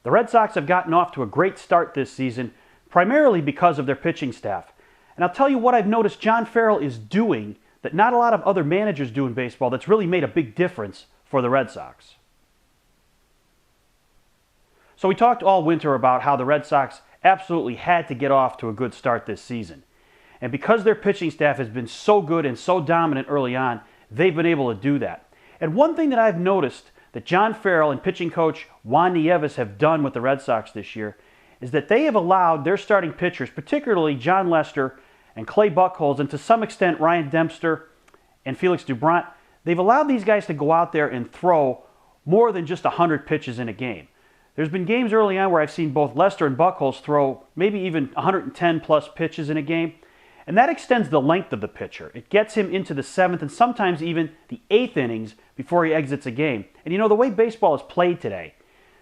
The Red Sox have gotten off to a great start this season, primarily because of their pitching staff. And I'll tell you what I've noticed John Farrell is doing that not a lot of other managers do in baseball that's really made a big difference for the Red Sox. So we talked all winter about how the Red Sox absolutely had to get off to a good start this season. And because their pitching staff has been so good and so dominant early on, they've been able to do that. And one thing that I've noticed that John Farrell and pitching coach Juan Nieves have done with the Red Sox this year is that they have allowed their starting pitchers, particularly John Lester and Clay Buchholz, and to some extent Ryan Dempster and Felix Doubront, they've allowed these guys to go out there and throw more than just 100 pitches in a game. There's been games early on where I've seen both Lester and Buchholz throw maybe even 110 plus pitches in a game, and that extends the length of the pitcher. It gets him into the 7th and sometimes even the 8th innings before he exits a game. And you know, the way baseball is played today,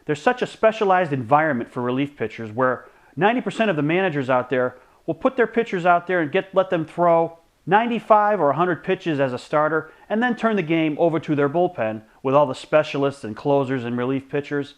there's such a specialized environment for relief pitchers where 90% of the managers out there will put their pitchers out there and let them throw 95 or 100 pitches as a starter and then turn the game over to their bullpen with all the specialists and closers and relief pitchers.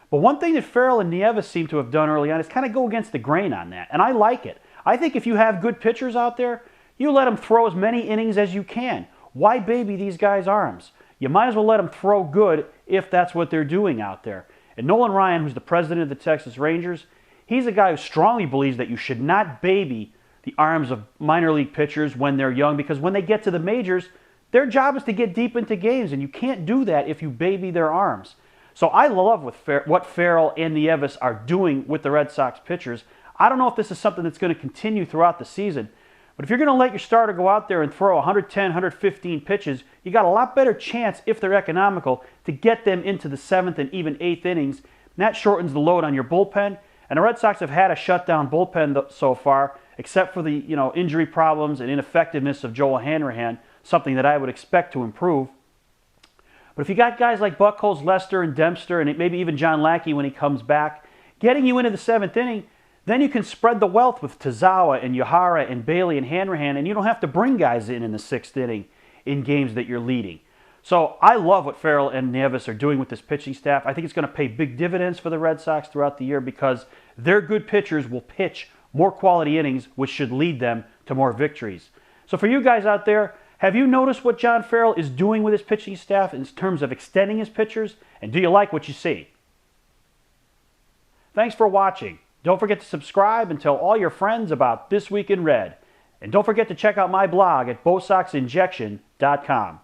But one thing that Farrell and Nieves seem to have done early on is kind of go against the grain on that, and I like it. I think if you have good pitchers out there, you let them throw as many innings as you can. Why baby these guys' arms? You might as well let them throw good if that's what they're doing out there. And Nolan Ryan, who's the president of the Texas Rangers, he's a guy who strongly believes that you should not baby the arms of minor league pitchers when they're young, because when they get to the majors, their job is to get deep into games, and you can't do that if you baby their arms. So I love what Farrell and Nieves are doing with the Red Sox pitchers. I don't know if this is something that's going to continue throughout the season, but if you're going to let your starter go out there and throw 110, 115 pitches, you got a lot better chance, if they're economical, to get them into the 7th and even 8th innings. And that shortens the load on your bullpen. And the Red Sox have had a shutdown bullpen so far, except for the injury problems and ineffectiveness of Joel Hanrahan, something that I would expect to improve. But if you got guys like Buchholz, Lester, and Dempster, and maybe even John Lackey when he comes back, getting you into the 7th inning, then you can spread the wealth with Tazawa and Yahara and Bailey and Hanrahan, and you don't have to bring guys in the 6th inning in games that you're leading. So I love what Farrell and Nieves are doing with this pitching staff. I think it's going to pay big dividends for the Red Sox throughout the year because their good pitchers will pitch more quality innings, which should lead them to more victories. So for you guys out there, have you noticed what John Farrell is doing with his pitching staff in terms of extending his pitchers? And do you like what you see? Thanks for watching. Don't forget to subscribe and tell all your friends about This Week in Red. And don't forget to check out my blog at BoSoxInjection.com.